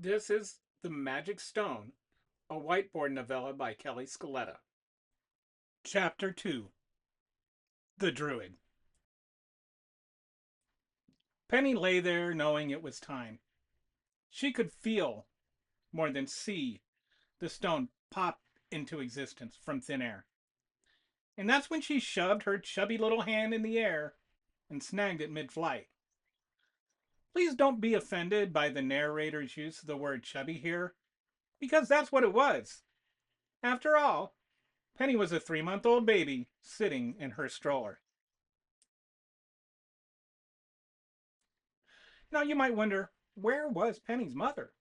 This is The Magic Stone, a whiteboard novella by Kelly Scaletta. Chapter 2. The Druid. Penny lay there knowing it was time. She could feel, more than see, the stone pop into existence from thin air. And that's when she shoved her chubby little hand in the air and snagged it mid-flight. Please don't be offended by the narrator's use of the word chubby here, because that's what it was. After all, Penny was a 3-month-old baby sitting in her stroller. Now you might wonder, where was Penny's mother?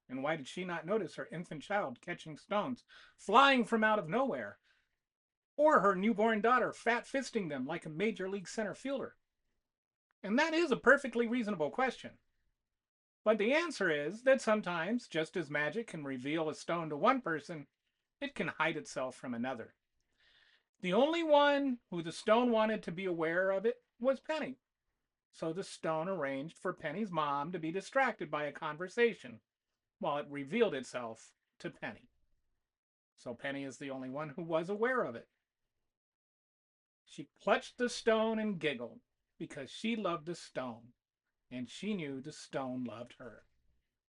And why did she not notice her infant child catching stones, flying from out of nowhere? Or her newborn daughter fat fisting them like a major league center fielder? And that is a perfectly reasonable question. But the answer is that sometimes, just as magic can reveal a stone to one person, it can hide itself from another. The only one who the stone wanted to be aware of it was Penny. So the stone arranged for Penny's mom to be distracted by a conversation while it revealed itself to Penny. So Penny is the only one who was aware of it. She clutched the stone and giggled because she loved the stone and she knew the stone loved her.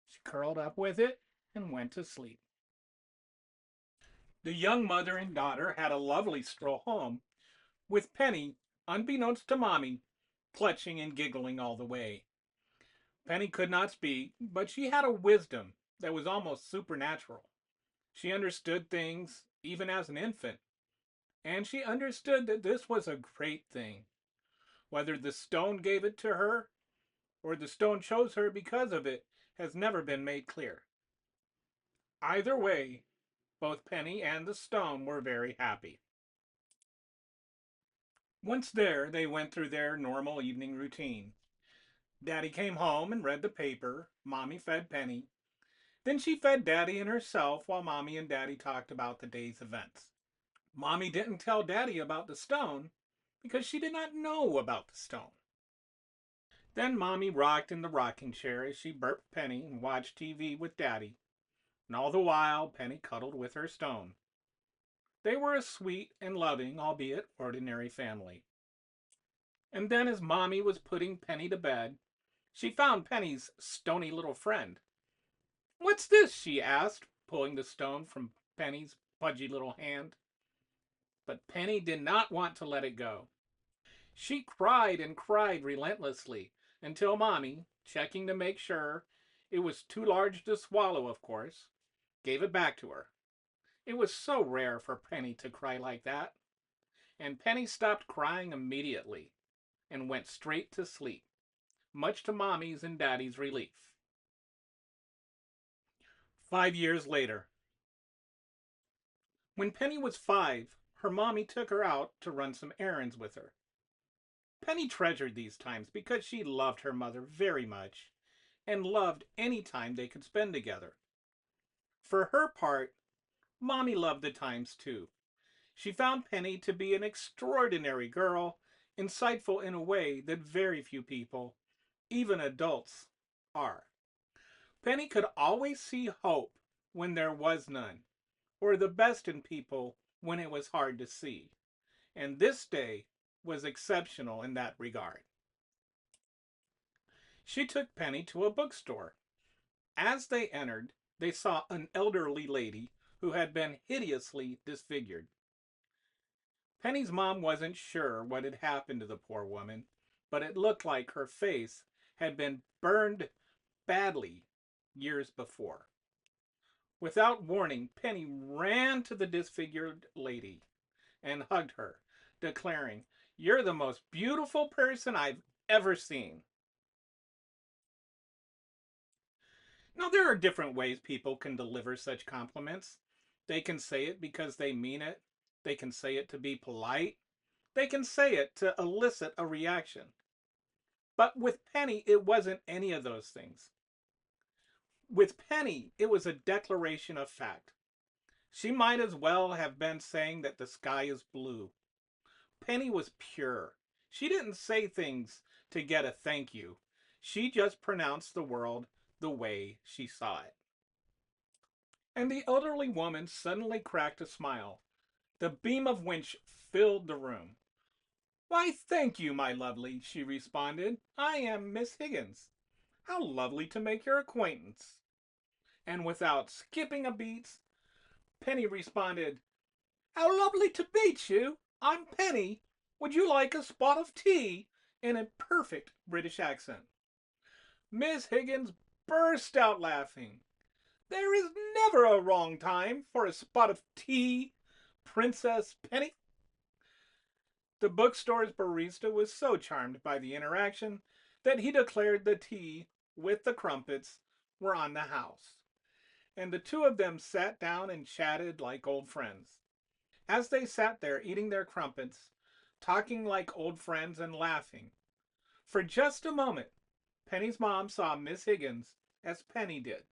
She curled up with it and went to sleep. The young mother and daughter had a lovely stroll home with Penny, unbeknownst to Mommy, clutching and giggling all the way. Penny could not speak, but she had a wisdom that was almost supernatural. She understood things even as an infant, and she understood that this was a great thing. Whether the stone gave it to her or the stone chose her because of it has never been made clear. Either way, both Penny and the stone were very happy. Once there, they went through their normal evening routine. Daddy came home and read the paper. Mommy fed Penny. Then she fed Daddy and herself while Mommy and Daddy talked about the day's events. Mommy didn't tell Daddy about the stone because she did not know about the stone. Then Mommy rocked in the rocking chair as she burped Penny and watched TV with Daddy. And all the while, Penny cuddled with her stone. They were a sweet and loving, albeit ordinary family. And then as Mommy was putting Penny to bed, she found Penny's stony little friend. "What's this?" she asked, pulling the stone from Penny's pudgy little hand. But Penny did not want to let it go. She cried and cried relentlessly until Mommy, checking to make sure it was too large to swallow, of course, gave it back to her. It was so rare for Penny to cry like that, and Penny stopped crying immediately and went straight to sleep, much to Mommy's and Daddy's relief. 5 years later. When Penny was 5, her mommy took her out to run some errands with her. Penny treasured these times because she loved her mother very much and loved any time they could spend together. For her part, Mommy loved the times too. She found Penny to be an extraordinary girl, insightful in a way that very few people, even adults, are. Penny could always see hope when there was none, or the best in people when it was hard to see. And this day was exceptional in that regard. She took Penny to a bookstore. As they entered, they saw an elderly lady who had been hideously disfigured. Penny's mom wasn't sure what had happened to the poor woman, but it looked like her face had been burned badly years before. Without warning, Penny ran to the disfigured lady and hugged her, declaring, "You're the most beautiful person I've ever seen." Now, there are different ways people can deliver such compliments. They can say it because they mean it. They can say it to be polite. They can say it to elicit a reaction. But with Penny, it wasn't any of those things. With Penny, it was a declaration of fact. She might as well have been saying that the sky is blue. Penny was pure. She didn't say things to get a thank you. She just pronounced the world the way she saw it. And the elderly woman suddenly cracked a smile. The beam of winch filled the room. Why, thank you, my lovely, she responded. I am Miss Higgins. How lovely to make your acquaintance. And without skipping a beat, Penny responded, How lovely to meet you. I'm Penny. Would you like a spot of tea? In a perfect British accent. Miss Higgins burst out laughing. There is never a wrong time for a spot of tea, Princess Penny. The bookstore's barista was so charmed by the interaction that he declared the tea with the crumpets were on the house, and the two of them sat down and chatted like old friends. As they sat there eating their crumpets, talking like old friends and laughing, for just a moment, Penny's mom saw Miss Higgins as Penny did.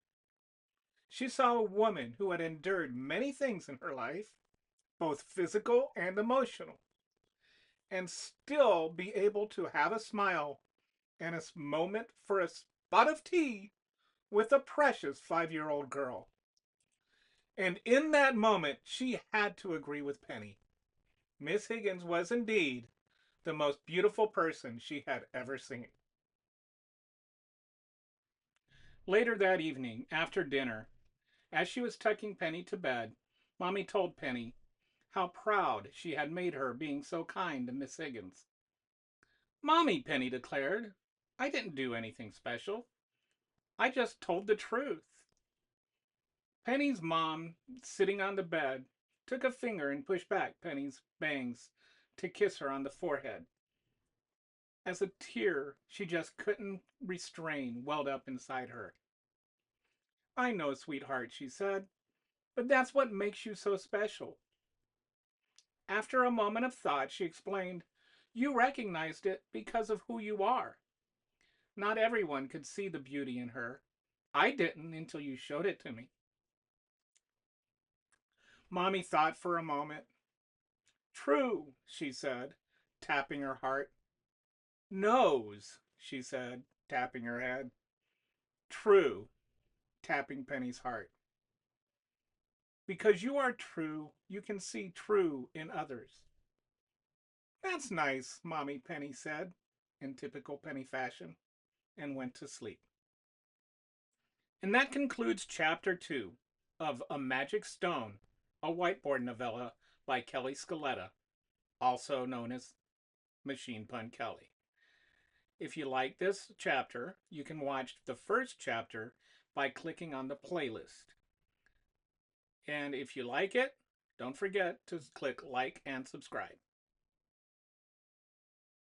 She saw a woman who had endured many things in her life, both physical and emotional, and still be able to have a smile and a moment for a spot of tea with a precious 5-year-old girl. And in that moment, she had to agree with Penny. Miss Higgins was indeed the most beautiful person she had ever seen. Later that evening, after dinner, as she was tucking Penny to bed, Mommy told Penny how proud she had made her being so kind to Miss Higgins. Mommy, Penny declared, I didn't do anything special. I just told the truth. Penny's mom, sitting on the bed, took a finger and pushed back Penny's bangs to kiss her on the forehead. As a tear she just couldn't restrain welled up inside her. I know, sweetheart, she said, but that's what makes you so special. After a moment of thought, she explained, You recognized it because of who you are. Not everyone could see the beauty in her. I didn't until you showed it to me. Mommy thought for a moment. True, she said, tapping her heart. Nose, she said, tapping her head. True, tapping Penny's heart. Because you are true, you can see true in others. That's nice, Mommy Penny said, in typical Penny fashion, and went to sleep. And that concludes Chapter 2 of A Magic Stone, a whiteboard novella by Kelly Scaletta, also known as Machine Pun Kelly. If you like this chapter, you can watch the first chapter by clicking on the playlist. And if you like it, don't forget to click like and subscribe.